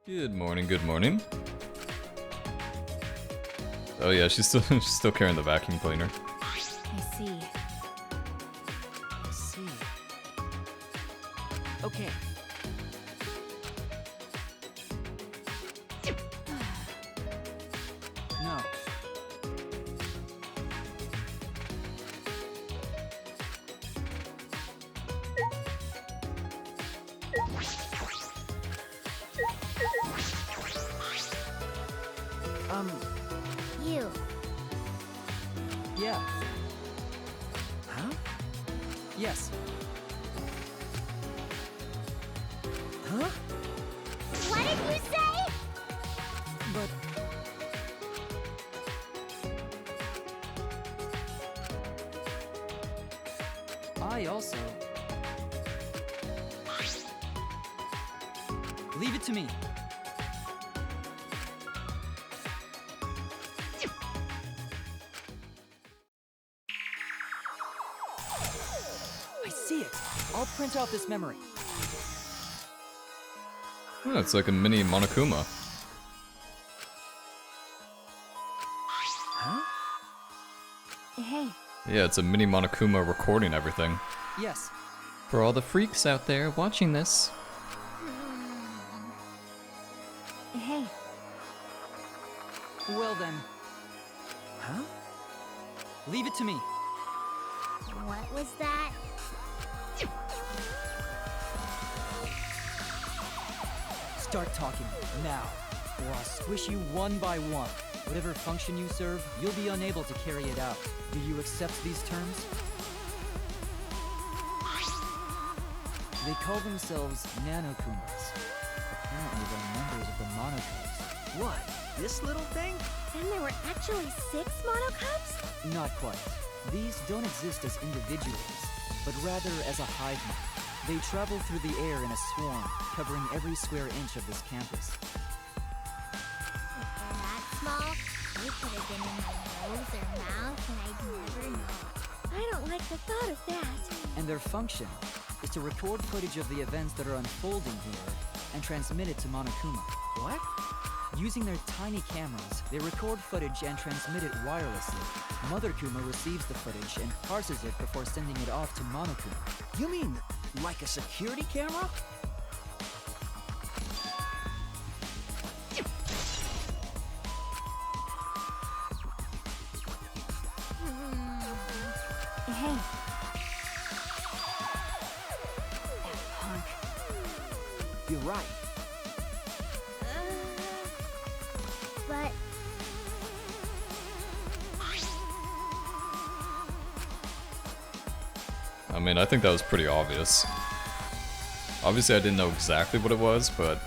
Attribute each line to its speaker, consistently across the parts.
Speaker 1: Good morning, good morning. Oh yeah, she's still carrying the vacuum cleaner.
Speaker 2: I see. I see. Okay. No.
Speaker 3: You.
Speaker 2: Yeah. Huh? Yes. Huh?
Speaker 3: What did you say?
Speaker 2: But... I also... Leave it to me. I see it. I'll print out this memory.
Speaker 1: Oh, it's like a mini Monokuma.
Speaker 2: Huh?
Speaker 3: Hey.
Speaker 1: Yeah, it's a mini Monokuma recording everything.
Speaker 2: Yes.
Speaker 1: For all the freaks out there watching this.
Speaker 3: Hey.
Speaker 2: Well then. Huh? Leave it to me.
Speaker 3: What was that?
Speaker 2: Start talking, now, or I'll squish you one by one. Whatever function you serve, you'll be unable to carry it out. Do you accept these terms? They call themselves Nanokumas. Apparently they're members of the Monokubs.
Speaker 4: What? This little thing?
Speaker 3: Then there were actually 6 Monokubs?
Speaker 2: Not quite. These don't exist as individuals, but rather as a hive mind. They travel through the air in a swarm, covering every square inch of this campus.
Speaker 3: If they're that small, they could have been in my nose or mouth and I'd never know. I don't like the thought of that.
Speaker 2: And their function is to record footage of the events that are unfolding here and transmit it to Monokuma.
Speaker 4: What?
Speaker 2: Using their tiny cameras, they record footage and transmit it wirelessly. Mother Kuma receives the footage and parses it before sending it off to Monokuma.
Speaker 4: You mean like a security camera?
Speaker 3: Hey.
Speaker 2: That punk.
Speaker 4: You're right.
Speaker 3: But...
Speaker 1: I mean, I think that was pretty obvious. Obviously, I didn't know exactly what it was, but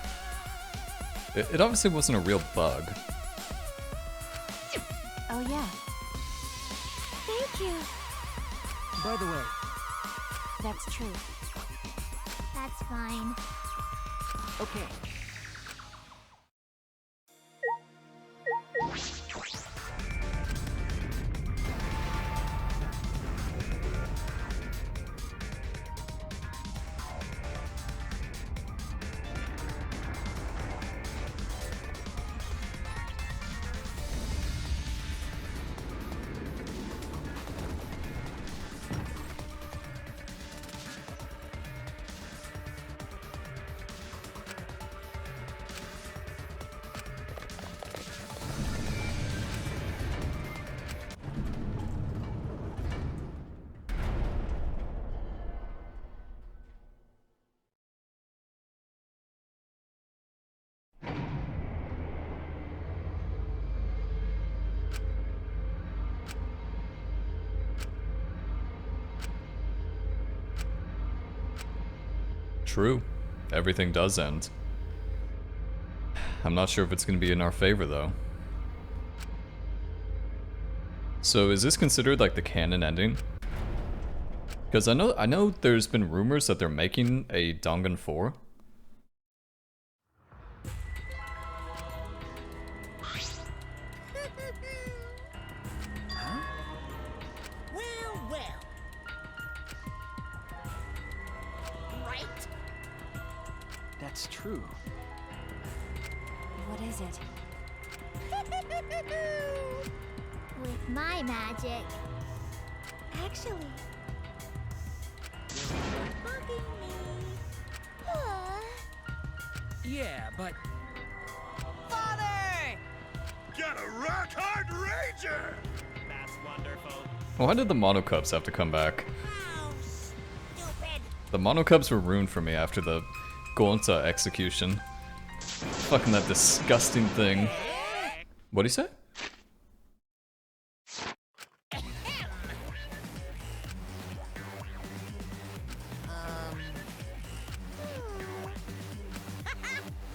Speaker 1: it obviously wasn't a real bug.
Speaker 3: Oh yeah. Thank you.
Speaker 2: By the way,
Speaker 3: That's true. That's fine.
Speaker 2: okay.
Speaker 1: True. Everything does end. I'm not sure if it's going to be in our favor, though. So is this considered like the canon ending? Because I know there's been rumors that they're making a Dangan 4.
Speaker 2: That's true.
Speaker 5: What is it?
Speaker 3: With my magic. Actually, you're bugging me.
Speaker 2: Yeah, but
Speaker 6: Father!
Speaker 7: Got a rock-hard ranger!
Speaker 6: That's wonderful.
Speaker 1: Why did the Monokubs have to come back?
Speaker 3: How stupid.
Speaker 1: The Monokubs were ruined for me after the Gonta execution. Fucking that disgusting thing. What'd he say?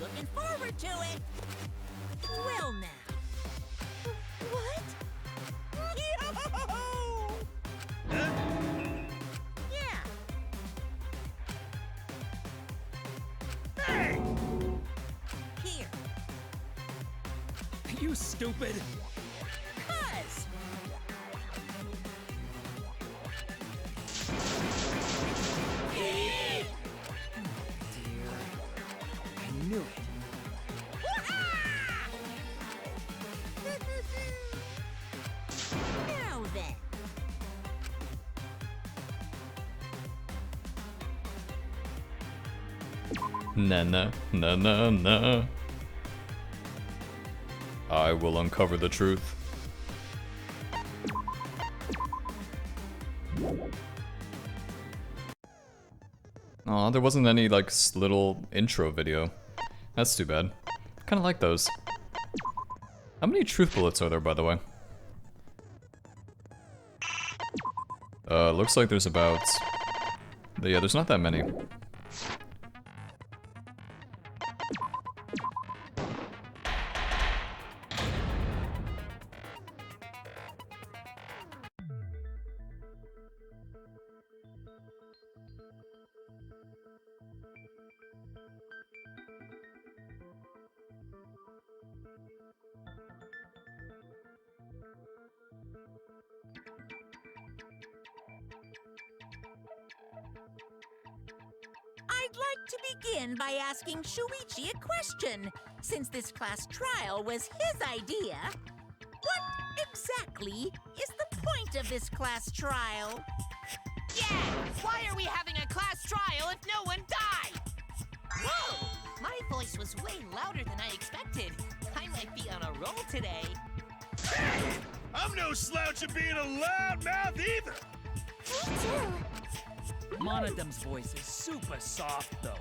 Speaker 6: Looking forward to it. Well now.
Speaker 3: What?
Speaker 6: Yeah.
Speaker 7: Hey!
Speaker 6: Here.
Speaker 2: you stupid.
Speaker 6: Buzz.
Speaker 4: Dear. I knew it.
Speaker 6: Now then.
Speaker 1: Na. I will uncover the truth. Aw, there wasn't any, like, little intro video. That's too bad. Kinda like those. How many truth bullets are there, by the way? Looks like there's about... Yeah, there's not that many.
Speaker 6: I'd like to begin by asking Shuichi a question, since this class trial was his idea. What exactly is the point of this class trial?
Speaker 8: Yeah! Why are we having a class trial if no one died? Whoa! My voice was way louder than I expected. I might be on a roll today.
Speaker 7: Hey! I'm no slouch at being a loudmouth either!
Speaker 3: Me too.
Speaker 2: Monodum's voice is super soft, though.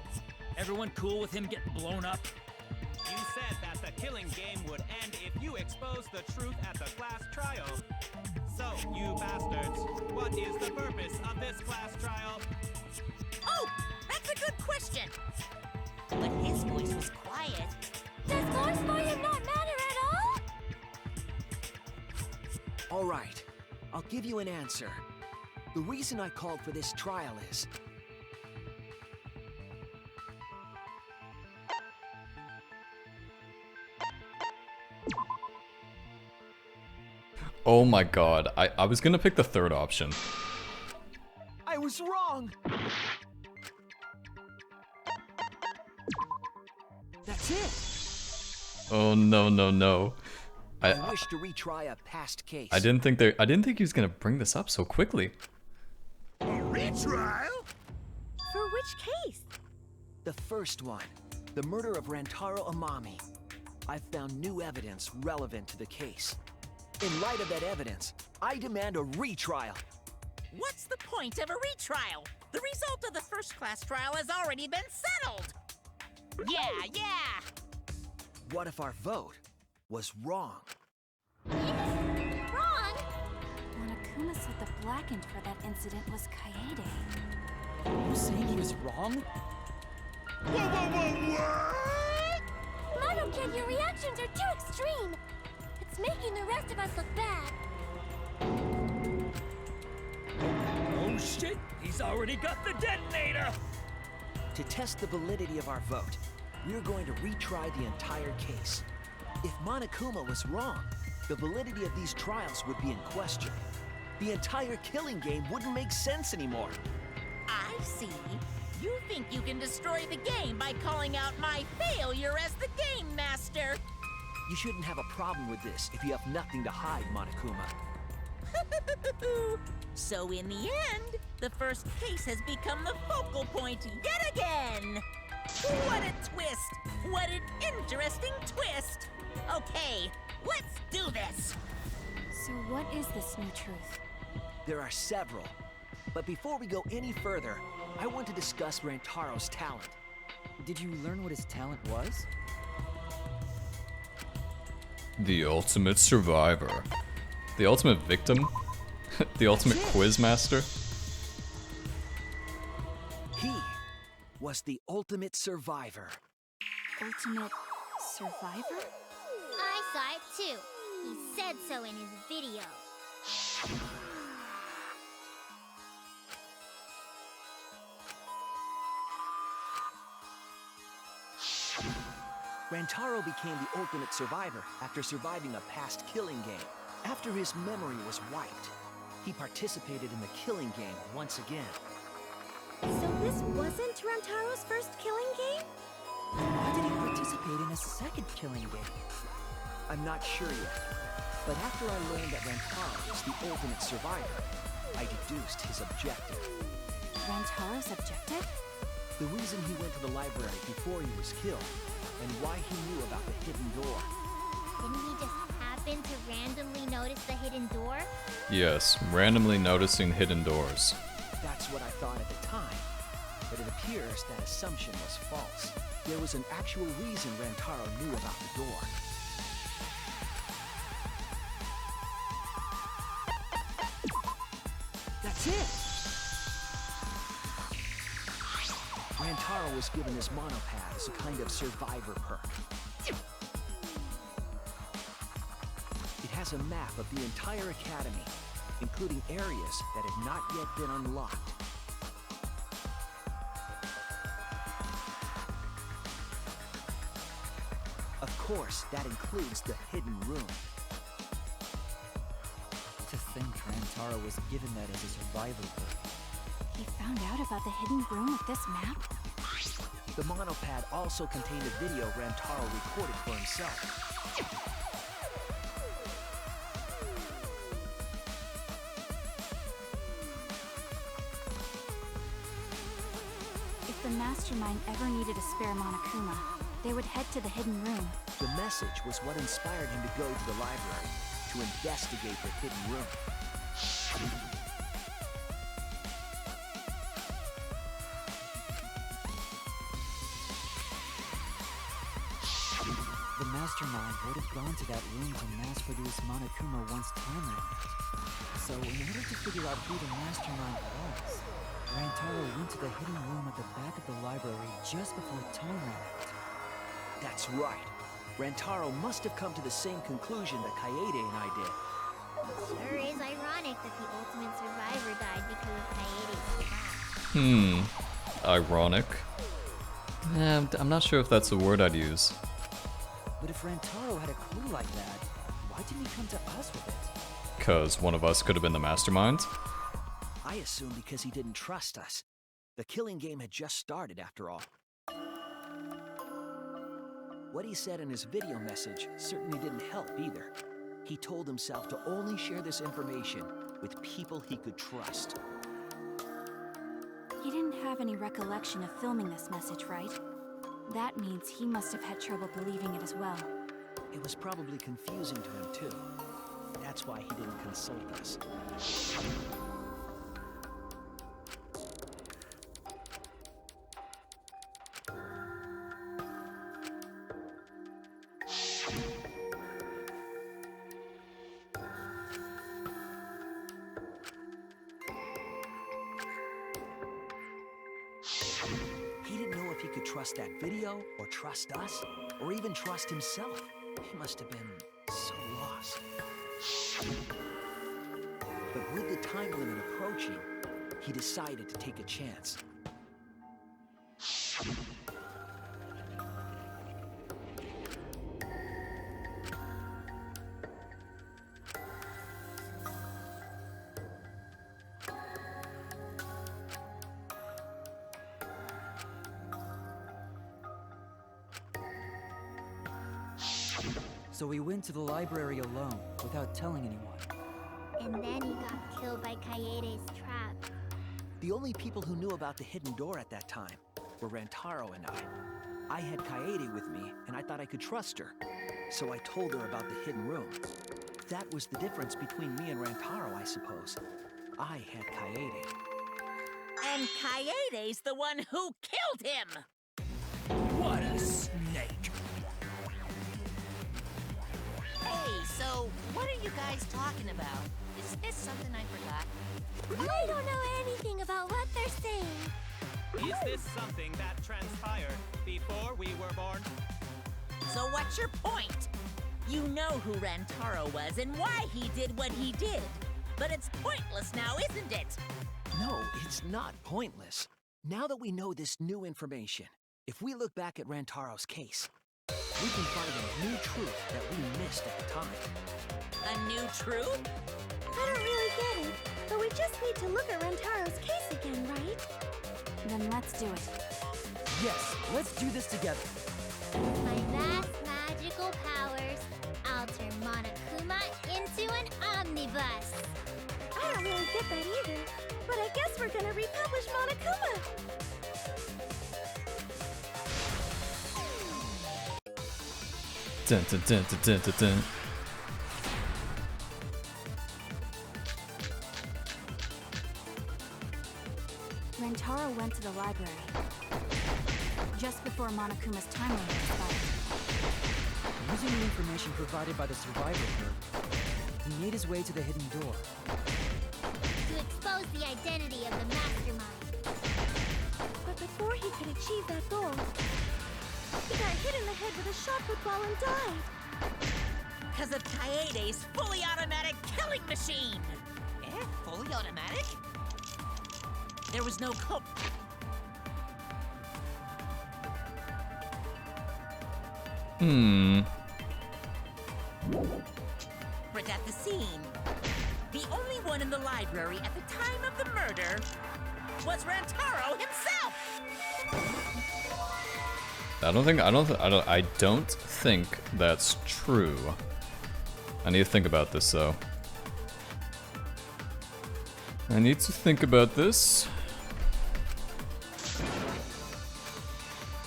Speaker 2: Everyone cool with him getting blown up?
Speaker 9: You said that the killing game would end if you exposed the truth at the class trial. So, you bastards, what is the purpose of this class trial?
Speaker 6: Oh, that's a good question.
Speaker 8: But his voice was quiet.
Speaker 3: Does voice volume not matter at all?
Speaker 4: All right, I'll give you an answer. The reason I called for this trial is...
Speaker 1: Oh my god, I was gonna pick the third option.
Speaker 4: I was wrong! That's it!
Speaker 1: Oh no.
Speaker 4: I wish to retry a past case.
Speaker 1: I didn't think he was gonna bring this up so quickly.
Speaker 7: A retrial?
Speaker 3: For which case?
Speaker 4: The first one, the murder of Rantaro Amami. I've found new evidence relevant to the case. In light of that evidence, I demand a retrial.
Speaker 6: What's the point of a retrial? The result of the first class trial has already been settled.
Speaker 8: Yeah!
Speaker 4: What if our vote was wrong?
Speaker 3: Wrong?
Speaker 5: Monokuma said the blackened for that incident was Kaede.
Speaker 2: Are you saying he was wrong?
Speaker 7: What?
Speaker 3: Mono Kid, your reactions are too extreme. It's making the rest of us look bad.
Speaker 2: Oh shit, he's already got the detonator!
Speaker 4: To test the validity of our vote, we're going to retry the entire case. If Monokuma was wrong, the validity of these trials would be in question. The entire killing game wouldn't make sense anymore.
Speaker 6: I see. You think you can destroy the game by calling out my failure as the game master.
Speaker 4: You shouldn't have a problem with this if you have nothing to hide, Monokuma.
Speaker 6: So in the end, the first case has become the focal point yet again. What a twist! What an interesting twist! Okay, let's do this!
Speaker 5: So what is this new truth?
Speaker 4: There are several. But before we go any further, I want to discuss Rantaro's talent.
Speaker 2: Did you learn what his talent was?
Speaker 1: The ultimate survivor. The ultimate victim? The ultimate quiz master?
Speaker 4: He was the ultimate survivor.
Speaker 5: Ultimate survivor?
Speaker 3: I saw it too. He said so in his video.
Speaker 4: Rantaro became the ultimate survivor after surviving a past killing game. After his memory was wiped, he participated in the killing game once again.
Speaker 3: So this wasn't Rantaro's first killing game?
Speaker 2: Why did he participate in a second killing game?
Speaker 4: I'm not sure yet, but after I learned that Rantaro was the ultimate survivor, I deduced his objective.
Speaker 5: Rantaro's objective?
Speaker 4: The reason he went to the library before he was killed, and why he knew about the hidden door.
Speaker 3: Didn't he just happen to randomly notice the hidden door?
Speaker 1: Yes, randomly noticing hidden doors.
Speaker 4: That's what I thought at the time, but it appears that assumption was false. There was an actual reason Rantaro knew about the door. That's it! Rantaro was given his monopad as a kind of survivor perk. It has a map of the entire academy, including areas that have not yet been unlocked. Of course, that includes the hidden room.
Speaker 2: To think Rantaro was given that as a survivor perk.
Speaker 5: He found out about the hidden room with this map?
Speaker 4: The monopad also contained a video Rantaro recorded for himself.
Speaker 5: If the mastermind ever needed a spare Monokuma, they would head to the hidden room.
Speaker 4: The message was what inspired him to go to the library to investigate the hidden room.
Speaker 2: The mastermind would have gone to that room to mass-produce Monokuma once time ran out. So in order to figure out who the mastermind was, Rantaro went to the hidden room at the back of the library just before time ran out.
Speaker 4: That's right. Rantaro must have come to the same conclusion that Kaede and I did.
Speaker 3: Sure is ironic that the ultimate survivor died because of Kaede's trap.
Speaker 1: Ironic. I'm not sure if that's a word I'd use.
Speaker 2: But if Rantaro had a clue like that, why didn't he come to us with it?
Speaker 1: Cause one of us could have been the mastermind?
Speaker 4: I assume because he didn't trust us. The killing game had just started after all. What he said in his video message certainly didn't help either. He told himself to only share this information with people he could trust.
Speaker 5: He didn't have any recollection of filming this message, right? That means he must have had trouble believing it as well.
Speaker 4: It was probably confusing to him too. That's why he didn't consult us. He didn't know if he could trust that video, or trust us, or even trust himself. He must have been so lost. But with the time limit approaching, he decided to take a chance.
Speaker 2: So we went to the library alone, without telling anyone.
Speaker 3: And then he got killed by Kaede's trap.
Speaker 4: The only people who knew about the hidden door at that time were Rantaro and I. I had Kaede with me, and I thought I could trust her. So I told her about the hidden room. That was the difference between me and Rantaro, I suppose. I had Kaede.
Speaker 6: And Kaede's the one who killed him!
Speaker 4: What a snake!
Speaker 8: Hey, so what are you guys talking about? Is this something I forgot?
Speaker 3: I don't know anything about what they're saying.
Speaker 9: Is this something that transpired before we were born?
Speaker 6: So what's your point? You know who Rantaro was and why he did what he did. But it's pointless now, isn't it?
Speaker 4: No, it's not pointless. Now that we know this new information, if we look back at Rantaro's case, we can find a new truth that we missed at the time.
Speaker 6: A new truth?
Speaker 3: I don't really get it, but we just need to look at Rantaro's case again, right?
Speaker 5: Then let's do it.
Speaker 2: Yes, let's do this together.
Speaker 3: With my vast magical powers, I'll turn Monokuma into an omnibus. I don't really get that either, but I guess we're gonna republish Monokuma.
Speaker 1: Dun, dun, dun, dun, dun, dun, dun.
Speaker 5: Rantaro went to the library just before Monokuma's time limit expired.
Speaker 2: Using the information provided by the survivor group, he made his way to the hidden door.
Speaker 3: To expose the identity of the mastermind. But before he could achieve that goal, he got hit in the head with a shot put and died.
Speaker 6: Because of Kaede's fully automatic killing machine!
Speaker 8: Fully automatic?
Speaker 6: There was no cope. But at the scene, the only one in the library at the time of the murder was Rantaro himself!
Speaker 1: I don't think that's true. I need to think about this though. I need to think about this.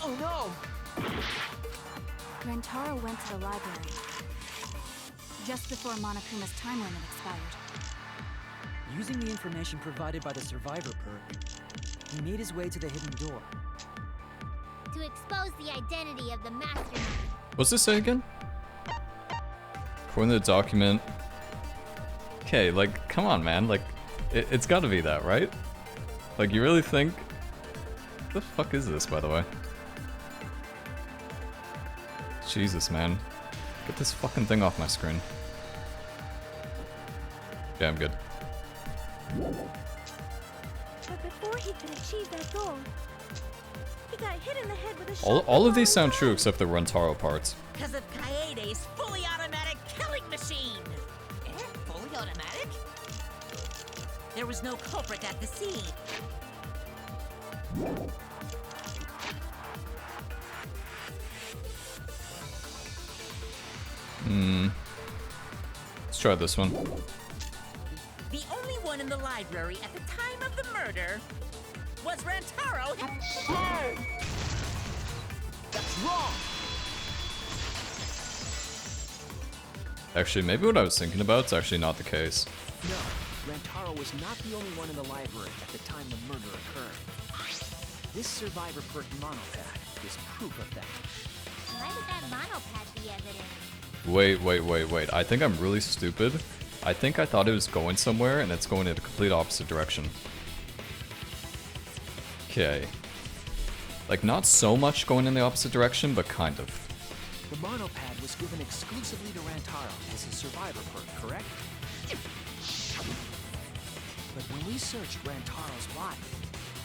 Speaker 4: Oh no!
Speaker 5: Rantaro went to the library just before Monokuma's time limit expired.
Speaker 2: Using the information provided by the survivor perk, he made his way to the hidden door.
Speaker 3: To expose the identity of the mastermind.
Speaker 1: What's this say again? According to the document. Okay, like, come on, man. Like, it's gotta be that, right? Like, you really think... What the fuck is this, by the way? Jesus, man. Get this fucking thing off my screen. Yeah, I'm good.
Speaker 3: But before he could achieve that goal, he got hit in the head with a shot.
Speaker 1: All of these sound true except the Rantaro parts.
Speaker 6: Because of Kaede's fully automatic killing machine!
Speaker 8: Fully automatic?
Speaker 6: There was no culprit at the scene.
Speaker 1: Let's try this one.
Speaker 6: The only one in the library at the time of the murder was Rantaro himself!
Speaker 4: That's wrong!
Speaker 1: Actually, maybe what I was thinking about is actually not the case.
Speaker 4: No, Rantaro was not the only one in the library at the time the murder occurred. This survivor perk monopad is proof of that.
Speaker 3: Why would that monopad be evidence?
Speaker 1: Wait. I think I'm really stupid. I think I thought it was going somewhere, and it's going in the complete opposite direction. Okay. Like, not so much going in the opposite direction, but kind of.
Speaker 4: The monopad was given exclusively to Rantaro as a survivor perk, correct? But when we searched Rantaro's body,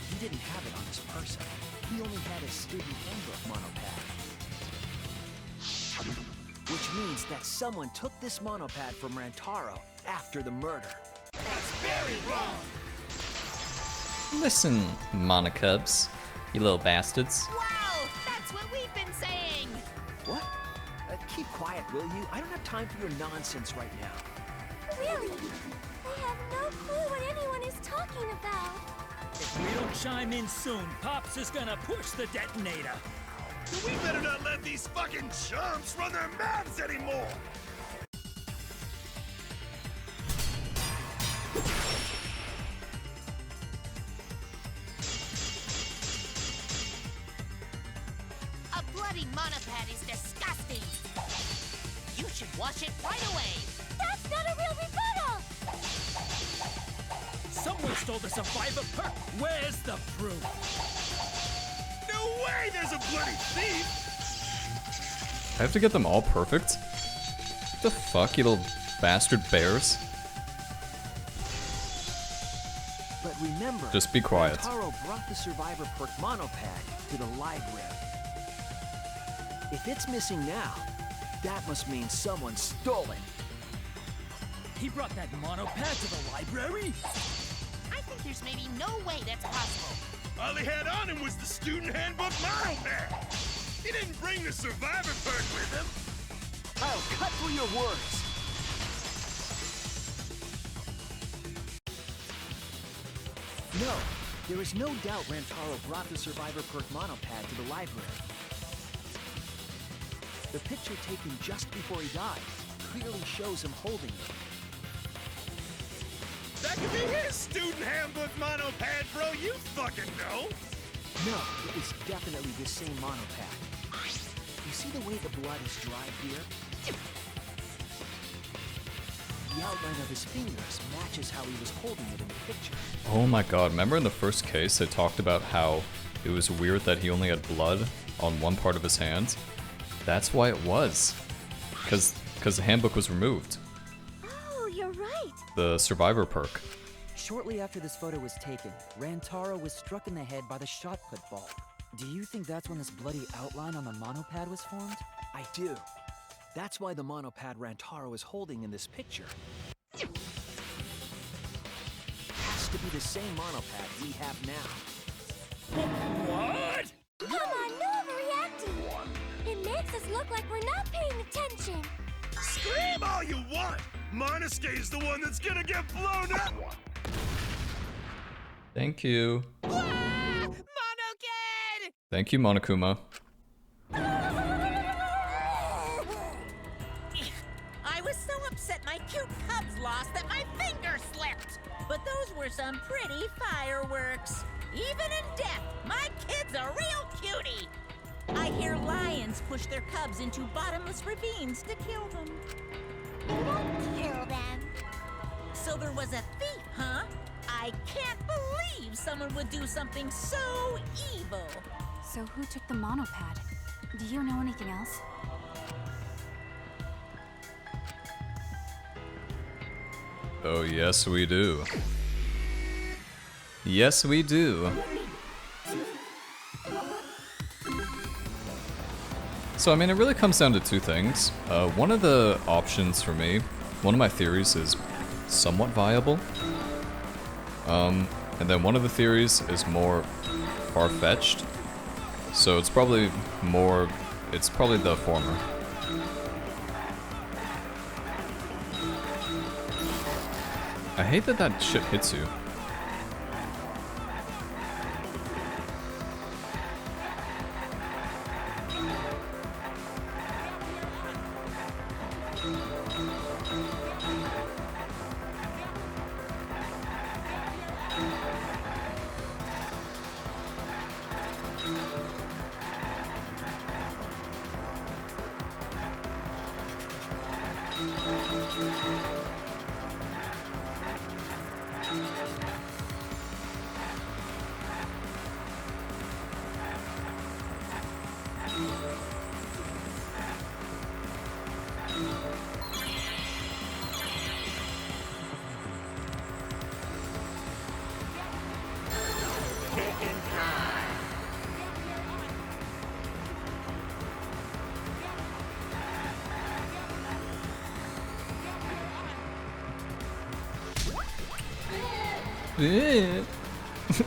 Speaker 4: he didn't have it on his person. He only had a student handbook monopad. Which means that someone took this monopad from Rantaro after the murder.
Speaker 6: That's very wrong!
Speaker 1: Listen, Monokubs, you little bastards.
Speaker 8: Wow! That's what we've been saying!
Speaker 4: What? Keep keep quiet, will you? I don't have time for your nonsense right now.
Speaker 3: Really? I have no clue what anyone is talking about.
Speaker 10: If we don't chime in soon, Pops is gonna push the detonator.
Speaker 7: We better not let these fucking chumps run their mouths anymore!
Speaker 8: A bloody monopad is disgusting! You should wash it right away!
Speaker 3: That's not a real rebuttal!
Speaker 10: Someone stole the survivor perk. Where's the proof?
Speaker 7: No way there's a bloody thief!
Speaker 1: I have to get them all perfect? What the fuck, you little bastard bears?
Speaker 4: But remember,
Speaker 1: Just be quiet.
Speaker 4: Taro brought the survivor perk monopad to the library. If it's missing now, that must mean someone stole it.
Speaker 10: He brought that monopad to the library?
Speaker 8: I think there's maybe no way that's possible.
Speaker 7: All he had on him was the student handbook monopad! He didn't bring the survivor perk with him!
Speaker 4: I'll cut through your words. No, there is no doubt Rantaro brought the survivor perk monopad to the library. The picture taken just before he died clearly shows him holding it.
Speaker 7: That could be his student handbook monopad, bro, you fucking know!
Speaker 4: No, it was definitely the same monopad. You see the way the blood is dried here? The outline of his fingers matches how he was holding it in the picture.
Speaker 1: Oh my god, remember in the first case they talked about how it was weird that he only had blood on one part of his hand? That's why it was. Because the handbook was removed.
Speaker 3: Oh, you're right.
Speaker 1: The survivor perk.
Speaker 2: Shortly after this photo was taken, Rantaro was struck in the head by the shot put ball. Do you think that's when this bloody outline on the monopad was formed?
Speaker 4: I do. That's why the monopad Rantaro is holding in this picture has to be the same monopad we have now.
Speaker 10: What?
Speaker 3: Come on, no overreacting. It makes us look like we're not paying attention.
Speaker 7: Scream all you want! Monosuke's the one that's gonna get blown up!
Speaker 1: Thank you.
Speaker 8: Ah! Monokid!
Speaker 1: Thank you, Monokuma.
Speaker 6: I was so upset my cute cubs lost that my finger slipped. But those were some pretty fireworks. Even in death, my kid's a real cutie. I hear lions push their cubs into bottomless ravines to kill them.
Speaker 3: They won't kill them.
Speaker 6: So there was a thief, huh? I can't believe someone would do something so evil.
Speaker 5: So who took the monopad? Do you know anything else?
Speaker 1: Oh, yes, we do. Yes, we do. So, I mean, it really comes down to two things. One of the options for me, one of my theories is somewhat viable. And then one of the theories is more far-fetched. So it's probably the former. I hate that that shit hits you.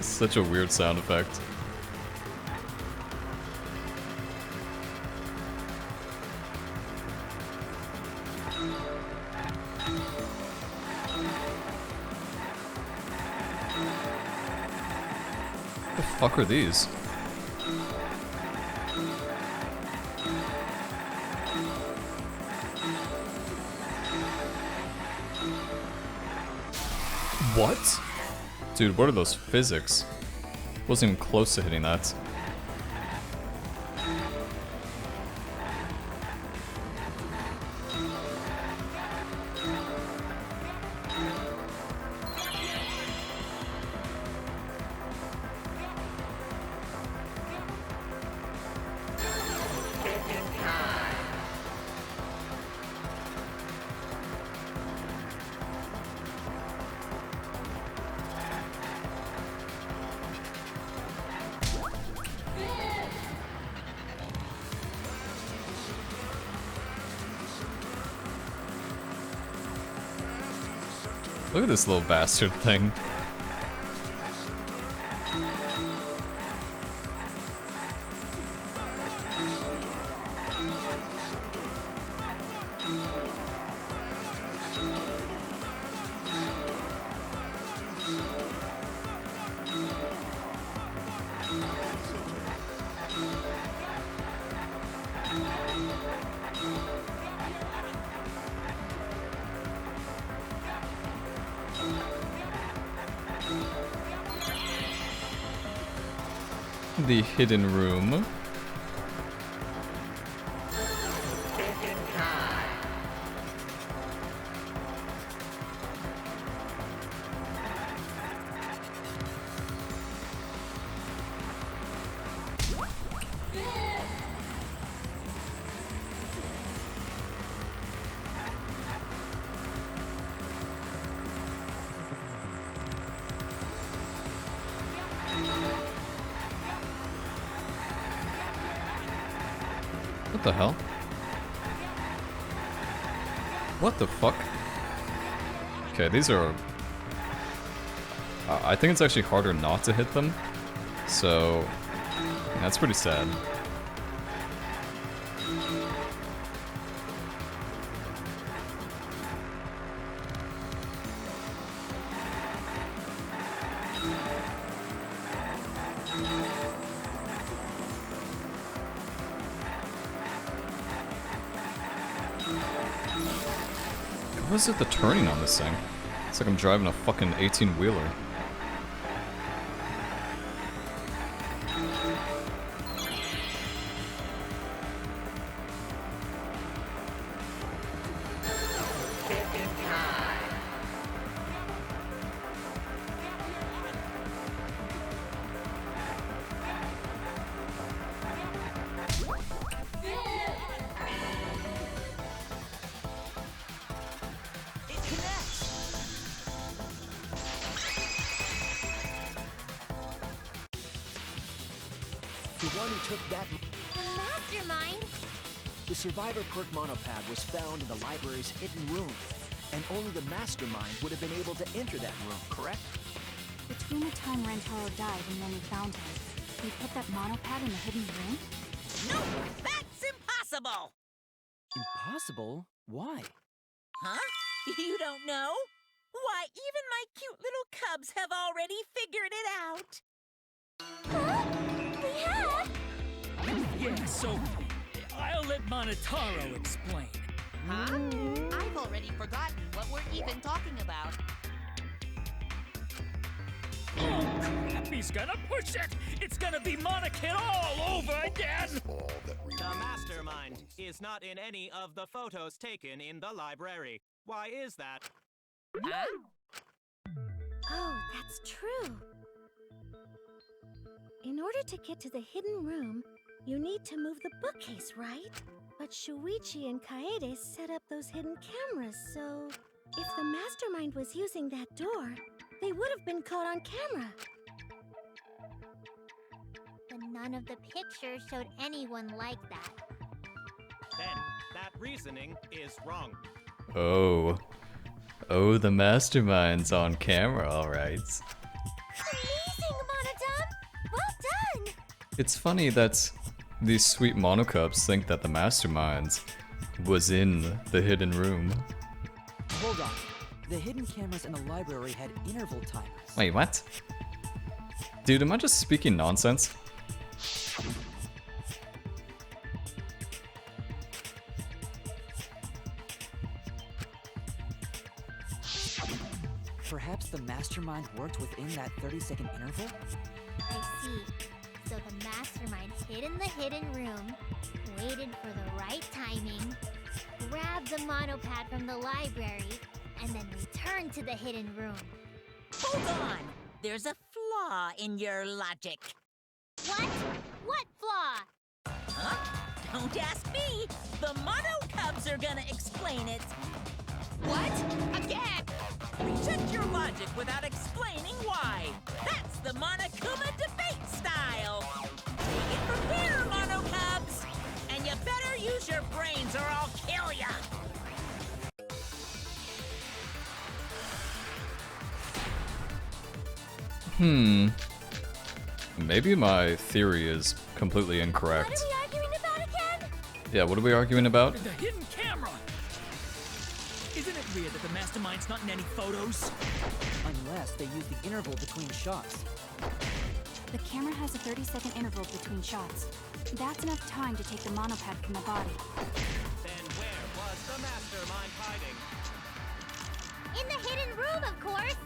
Speaker 1: Such a weird sound effect. The fuck are these? What? Dude, what are those physics? Wasn't even close to hitting that. Look at this little bastard thing. The hidden room. What the hell? What the fuck? Okay, these are... I think it's actually harder not to hit them. So... that's pretty sad. What is it, the turning on this thing? It's like I'm driving a fucking 18-wheeler.
Speaker 4: The one who took that...
Speaker 3: The mastermind?
Speaker 4: The survivor perk monopad was found in the library's hidden room, and only the mastermind would have been able to enter that room, correct?
Speaker 5: Between the time Rantaro died and when we found him, we put that monopad in the hidden room?
Speaker 6: No, that's impossible!
Speaker 2: Impossible? Why?
Speaker 6: Huh? You don't know? Why, even my cute little cubs have already figured it out.
Speaker 3: Huh? We have?
Speaker 10: Yeah, so I'll let Monotaro explain.
Speaker 8: Huh? I've already forgotten what we're even talking about.
Speaker 10: Oh crap, he's gonna push it! It's gonna be Monokid all over again!
Speaker 9: The mastermind is not in any of the photos taken in the library. Why is that?
Speaker 8: Huh?
Speaker 3: Oh, that's true. In order to get to the hidden room, you need to move the bookcase, right? But Shuichi and Kaede set up those hidden cameras, so... if the mastermind was using that door, they would have been caught on camera.
Speaker 11: But none of the pictures showed anyone like that.
Speaker 9: Then, that reasoning is wrong.
Speaker 1: Oh. Oh, the mastermind's on camera, alright.
Speaker 3: Amazing, Monodum! Well done!
Speaker 1: It's funny that these sweet Monokubs think that the masterminds was in the hidden room.
Speaker 2: Hold on. The hidden cameras in the library had interval timers.
Speaker 1: Wait, what? Dude, am I just speaking nonsense?
Speaker 2: Perhaps the mastermind worked within that 30-second interval?
Speaker 11: I see. So the mastermind hid in the hidden room, waited for the right timing, grabbed the monopad from the library, and then returned to the hidden room.
Speaker 6: Hold on! There's a flaw in your logic.
Speaker 11: What? What flaw?
Speaker 6: Huh? Don't ask me! The Monokubs are gonna explain it! What? Again? Reject your logic without explaining why! That's the Monokuma debate style! Take it from here, Monokubs! And you better use your brains or I'll kill ya!
Speaker 1: Maybe my theory is completely incorrect.
Speaker 11: What are we arguing about again?
Speaker 1: Yeah, what are we arguing about?
Speaker 10: The hidden camera! Isn't it weird that the mastermind's not in any photos?
Speaker 2: Unless they use the interval between shots.
Speaker 5: The camera has a 30-second interval between shots. That's enough time to take the monopad from the body.
Speaker 9: Then where was the mastermind hiding?
Speaker 11: In the hidden room, of course!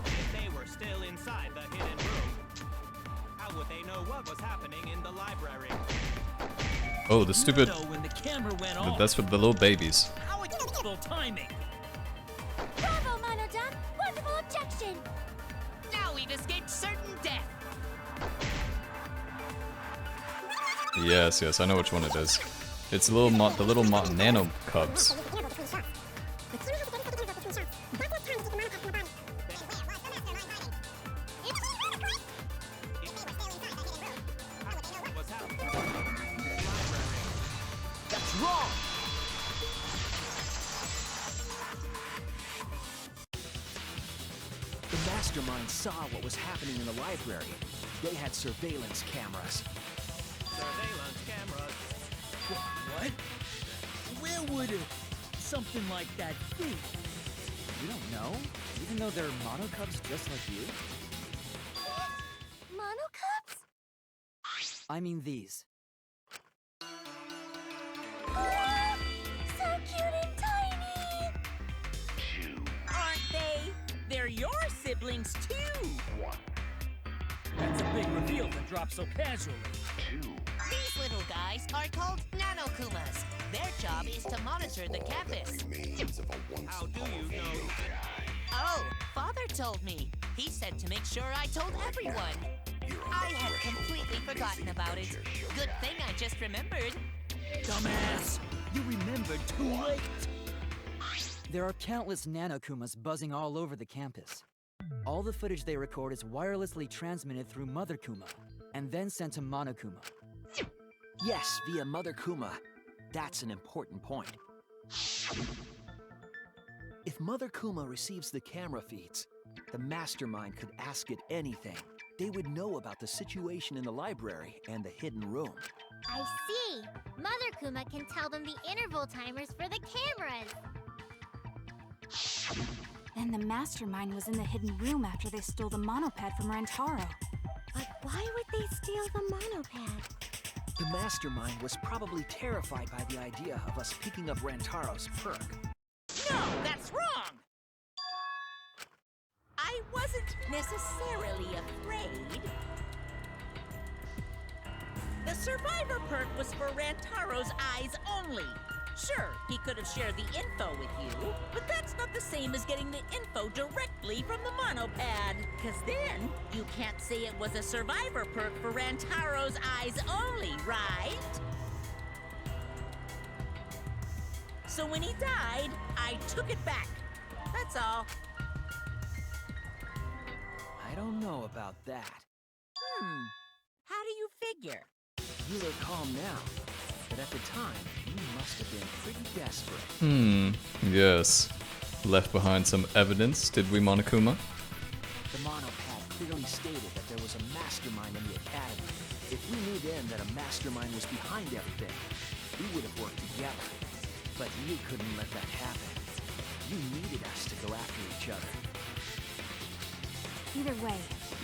Speaker 9: If they were still inside the hidden room, how would they know what was happening in the library?
Speaker 1: Oh, the stupid...
Speaker 10: No, when the camera went off.
Speaker 1: That's for the little babies.
Speaker 10: How full timing!
Speaker 11: Bravo, Monodon! Wonderful objection!
Speaker 8: Now we've escaped certain death.
Speaker 1: Yes, yes, I know which one it is. It's the little Monokubs.
Speaker 4: That's wrong! The mastermind saw what was happening in the library. They had surveillance cameras.
Speaker 9: Surveillance cameras.
Speaker 10: What? Where would something like that be?
Speaker 2: You don't know? Even though they're Monokubs just like you?
Speaker 11: Monokubs?
Speaker 2: I mean these.
Speaker 11: So cute and tiny!
Speaker 6: Aren't they? They're your siblings, too!
Speaker 10: That's a big reveal to drop so casually.
Speaker 8: These little guys are called Nanokumas. Their job is to monitor the campus.
Speaker 9: How do you know?
Speaker 8: Oh, Father told me. He said to make sure I told everyone. I had completely forgotten about it. Good thing I just remembered.
Speaker 10: Dumbass! You remembered too late!
Speaker 2: There are countless Nanokumas buzzing all over the campus. All the footage they record is wirelessly transmitted through Mother Kuma, and then sent to Monokuma.
Speaker 4: Yes, via Mother Kuma. That's an important point. If Mother Kuma receives the camera feeds, the mastermind could ask it anything. They would know about the situation in the library and the hidden room.
Speaker 11: I see! Mother Kuma can tell them the interval timers for the cameras!
Speaker 5: Then the mastermind was in the hidden room after they stole the monopad from Rantaro.
Speaker 11: But why would they steal the monopad?
Speaker 4: The mastermind was probably terrified by the idea of us picking up Rantaro's perk.
Speaker 6: No, that's wrong! I wasn't necessarily afraid. The survivor perk was for Rantaro's eyes only. Sure, he could have shared the info with you, but that's not the same as getting the info directly from the monopad. Cause then, you can't say it was a survivor perk for Rantaro's eyes only, right? So when he died, I took it back. That's all.
Speaker 4: I don't know about that.
Speaker 6: How do you figure?
Speaker 4: You are calm now, but at the time, you must have been pretty desperate.
Speaker 1: Yes. Left behind some evidence, did we, Monokuma?
Speaker 4: The monopad clearly stated that there was a mastermind in the academy. If we knew then that a mastermind was behind everything, we would have worked together. together. But you couldn't let that happen. You needed us to go after each other.
Speaker 5: Either way,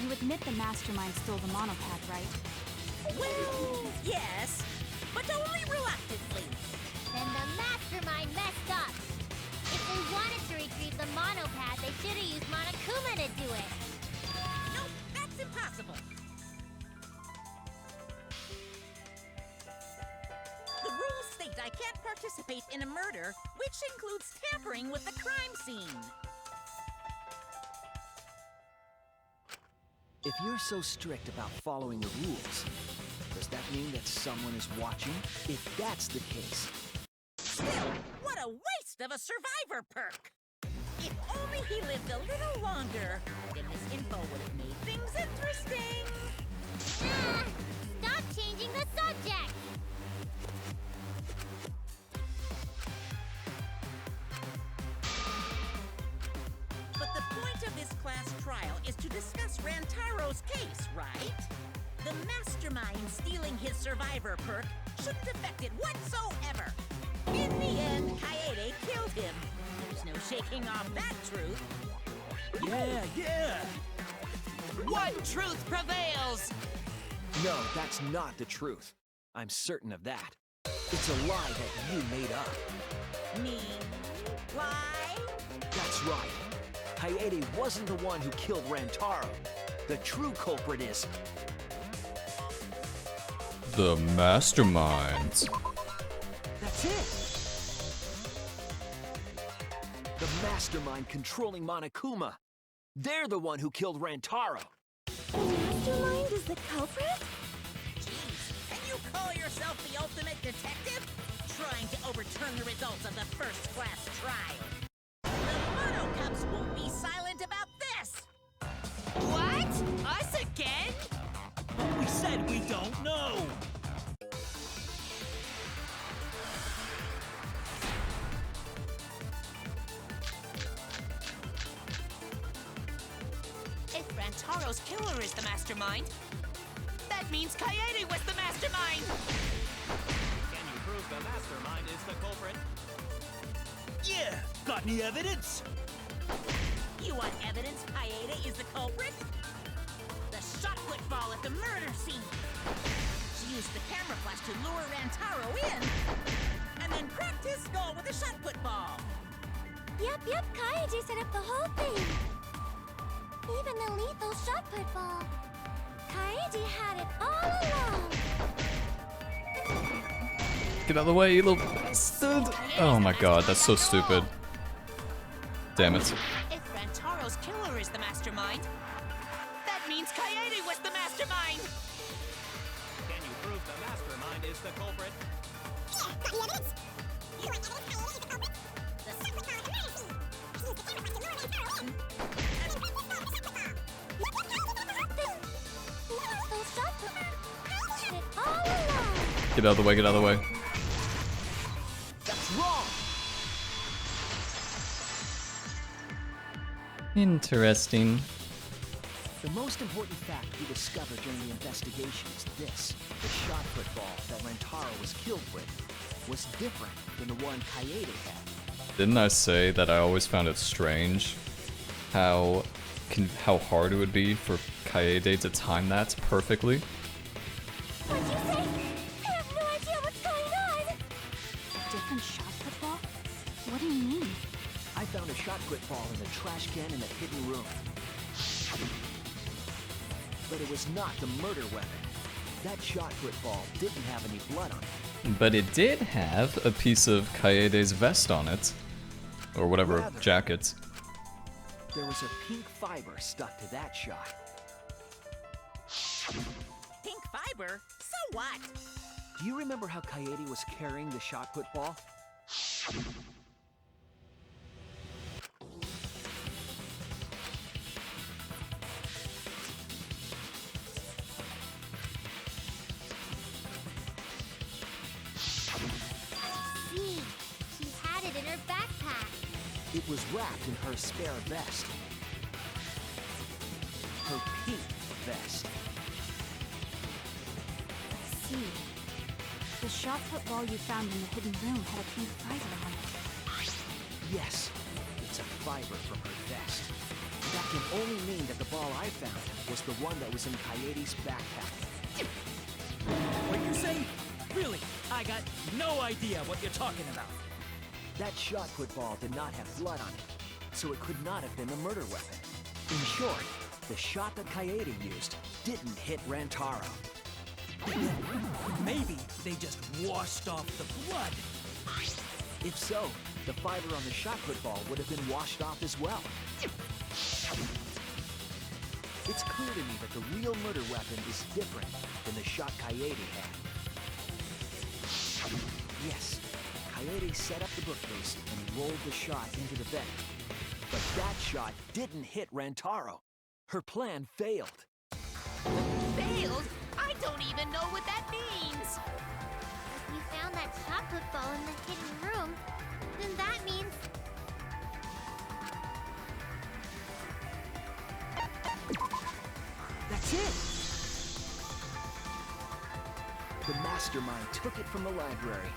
Speaker 5: you admit the mastermind stole the monopad, right?
Speaker 6: Well, yes, but only reluctantly.
Speaker 11: Then the mastermind messed up. If they wanted to retrieve the monopad, they should have used Monokuma to do it.
Speaker 6: Nope, that's impossible. The rules state I can't participate in a murder, which includes tampering with the crime scene.
Speaker 4: If you're so strict about following the rules, does that mean that someone is watching? If that's the case...
Speaker 6: Still, what a waste of a survivor perk! If only he lived a little longer, then this info would have made things interesting.
Speaker 11: Ah! Stop changing the subject!
Speaker 6: But the point of this class trial is to discuss Rantaro's case, right? The mastermind stealing his survivor perk shouldn't affect it whatsoever. In the end, Kaede killed him. There's no shaking off that truth.
Speaker 4: Yeah!
Speaker 8: One truth prevails!
Speaker 4: No, that's not the truth. I'm certain of that. It's a lie that you made up.
Speaker 6: Me? Lie?
Speaker 4: That's right. Kaede wasn't the one who killed Rantaro. The true culprit is...
Speaker 1: The masterminds.
Speaker 4: That's it! The mastermind controlling Monokuma. They're the one who killed Rantaro.
Speaker 3: The mastermind is the culprit?
Speaker 6: Jeez, and you call yourself the ultimate detective? Trying to overturn the results of the first class trial. The Monokubs won't be silent about this!
Speaker 8: What? Us again?
Speaker 10: We said we don't know.
Speaker 8: If Rantaro's killer is the mastermind, that means Kaede was the mastermind!
Speaker 9: Can you prove the mastermind is the culprit?
Speaker 10: Yeah, got any evidence?
Speaker 6: You want evidence Kaede is the culprit? The shot football at the murder scene! She used the camera flash to lure Rantaro in, and then cracked his skull with a shot football!
Speaker 3: Yep, Kaede set up the whole thing. Even the lethal shot put ball. Kaede had it all along.
Speaker 1: Get out of the way, you little bastard! Oh my god, that's so stupid. Damn it.
Speaker 8: If Rantaro's killer is the mastermind, that means Kaede was the mastermind!
Speaker 9: Can you prove the mastermind is the culprit?
Speaker 3: Yeah, got any evidence? You want evidence Kaede is the culprit? The shot put ball at the murder scene. She used the camera flash to lure Rantaro in, and then cracked his skull with a shot football. Lethal shot put ball. Kaede had it all along.
Speaker 1: Get out of the way, get out of the way.
Speaker 4: That's wrong!
Speaker 1: Interesting.
Speaker 4: The most important fact we discovered during the investigation is this. The shot football that Rantaro was killed with was different than the one Kaede had.
Speaker 1: Didn't I say that I always found it strange how hard it would be for Kaede to time that perfectly?
Speaker 3: What'd you say? I have no idea what's going on.
Speaker 5: Different shot football? What do you mean?
Speaker 4: I found a shot football in a trash can in a hidden room. But it was not the murder weapon. That shot football didn't have any blood on it.
Speaker 1: But it did have a piece of Kaede's vest on it. Or whatever,
Speaker 4: Rather,
Speaker 1: jacket.
Speaker 4: There was a pink fiber stuck to that shot.
Speaker 6: Pink fiber? So what?
Speaker 4: Do you remember how Kaede was carrying the shot football?
Speaker 11: See, she had it in her backpack.
Speaker 4: It was wrapped in her spare vest. Her pink vest.
Speaker 5: See. The shot put ball you found in the hidden room had a pink fiber on it.
Speaker 4: Yes, it's a fiber from her vest. That can only mean that the ball I found was the one that was in Coyote's backpack.
Speaker 10: What you say? Really? I got no idea what you're talking about.
Speaker 4: That shot put ball did not have blood on it, so it could not have been the murder weapon. In short, the shot that Coyote used didn't hit Rantaro.
Speaker 10: Maybe they just washed off the blood.
Speaker 4: If so, the fiber on the shot put ball would have been washed off as well. It's clear to me that the real murder weapon is different than the shot Coyote had. Yes, Coyote set up the bookcase and rolled the shot into the vent. But that shot didn't hit Rantaro. Her plan failed.
Speaker 6: Failed? I don't even know what that means.
Speaker 11: If you found that shot put ball in the hidden room, then that means...
Speaker 4: That's it! The mastermind took it from the library.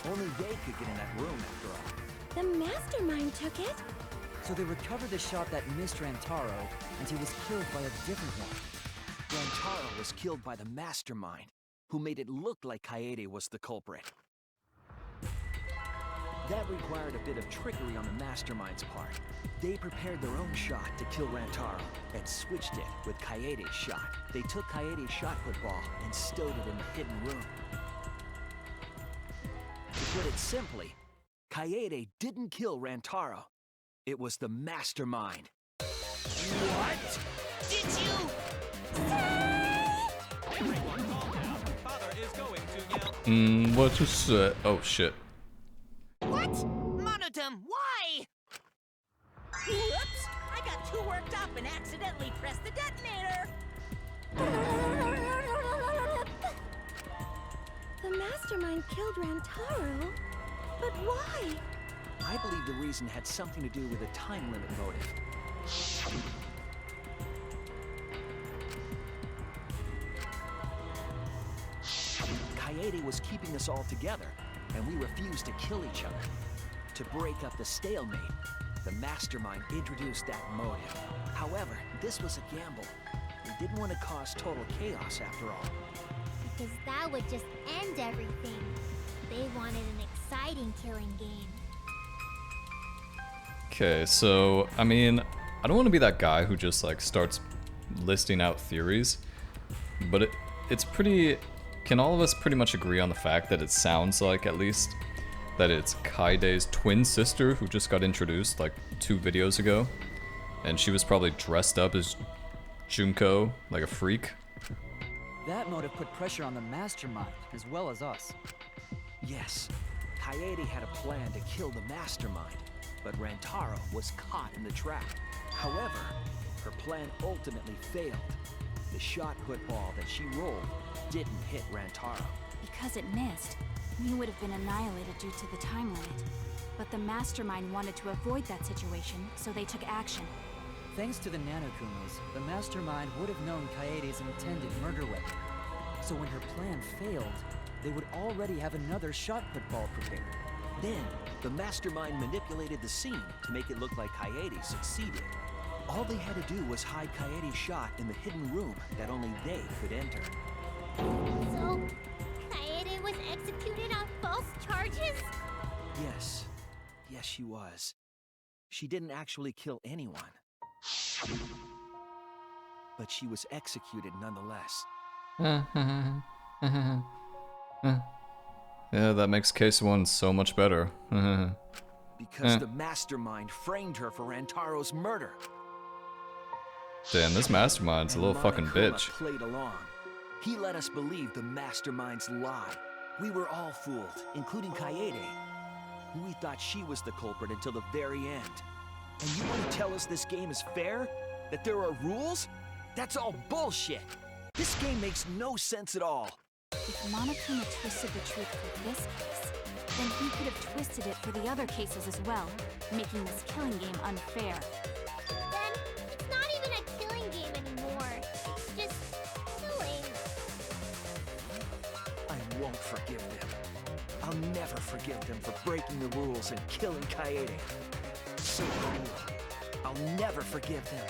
Speaker 4: Only they could get in that room after all.
Speaker 3: The mastermind took it?
Speaker 2: So they recovered the shot that missed Rantaro, and he was killed by a different one.
Speaker 4: Rantaro was killed by the mastermind, who made it look like Coyote was the culprit. That required a bit of trickery on the mastermind's part. They prepared their own shot to kill Rantaro and switched it with Coyote's shot. They took Coyote's shot put ball and stowed it in the hidden room. To put it simply, Coyote didn't kill Rantaro. It was the mastermind.
Speaker 6: What? Did you?
Speaker 9: Everyone calm down. Father is going to yell.
Speaker 1: What to say? Oh shit.
Speaker 6: What? Monodum, why? Whoops! I got too worked up and accidentally pressed the detonator.
Speaker 3: The mastermind killed Rantaro? But why?
Speaker 4: I believe the reason had something to do with a time limit motive. Coyote was keeping us all together, and we refused to kill each other. To break up the stalemate, the mastermind introduced that motive. However, this was a gamble. We didn't want to cause total chaos after all.
Speaker 11: Because that would just end everything. They wanted an exciting killing game.
Speaker 1: Okay, so, I mean, I don't want to be that guy who just, like, starts listing out theories, but it's pretty... Can all of us pretty much agree on the fact that it sounds like, at least, that it's Kaide's twin sister who just got introduced, like, 2 videos ago? And she was probably dressed up as Junko, like a freak?
Speaker 2: That motive put pressure on the mastermind, as well as us.
Speaker 4: Yes, Coyote had a plan to kill the mastermind, but Rantaro was caught in the trap. However, her plan ultimately failed. The shot put ball that she rolled didn't hit Rantaro.
Speaker 5: Because it missed, you would have been annihilated due to the time limit. But the mastermind wanted to avoid that situation, so they took action.
Speaker 2: Thanks to the Nanokumas, the mastermind would have known Coyote's intended murder weapon. So when her plan failed, they would already have another shot put ball prepared.
Speaker 4: Then, the mastermind manipulated the scene to make it look like Coyote succeeded. All they had to do was hide Coyote's shot in the hidden room that only they could enter.
Speaker 11: So, Kaede was executed on false charges?
Speaker 4: Yes. Yes, she was. She didn't actually kill anyone. But she was executed nonetheless.
Speaker 1: Yeah, that makes case 1 so much better.
Speaker 4: Because the mastermind framed her for Rantaro's murder.
Speaker 1: Damn, this mastermind's a little fucking bitch.
Speaker 4: Played along. He let us believe the mastermind's lie. We were all fooled, including Coyote. We thought she was the culprit until the very end. And you want to tell us this game is fair? That there are rules? That's all bullshit! This game makes no sense at all.
Speaker 5: If Monokuma twisted the truth for this case, then he could have twisted it for the other cases as well, making this killing game unfair.
Speaker 11: Then, it's not even a killing game anymore. It's just killing.
Speaker 4: I won't forgive them. I'll never forgive them for breaking the rules and killing Kaede. So cool. I'll never forgive them.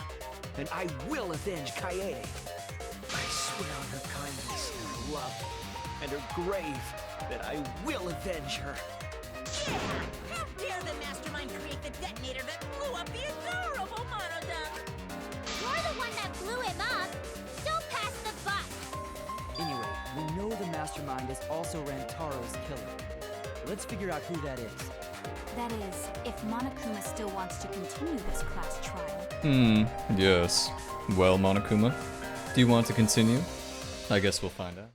Speaker 4: And I will avenge Kaede. I swear on her kindness and love and her grave that I will avenge her.
Speaker 6: Yeah! How dare the mastermind create the detonator that blew up the adorable Monodunk?
Speaker 11: You're the one that blew him up. Don't pass the buck.
Speaker 2: Anyway, we know the mastermind is also Rantaro's killer. Let's figure out who that is.
Speaker 5: That is, if Monokuma still wants to continue this class trial.
Speaker 1: Yes. Well, Monokuma, do you want to continue? I guess we'll find out.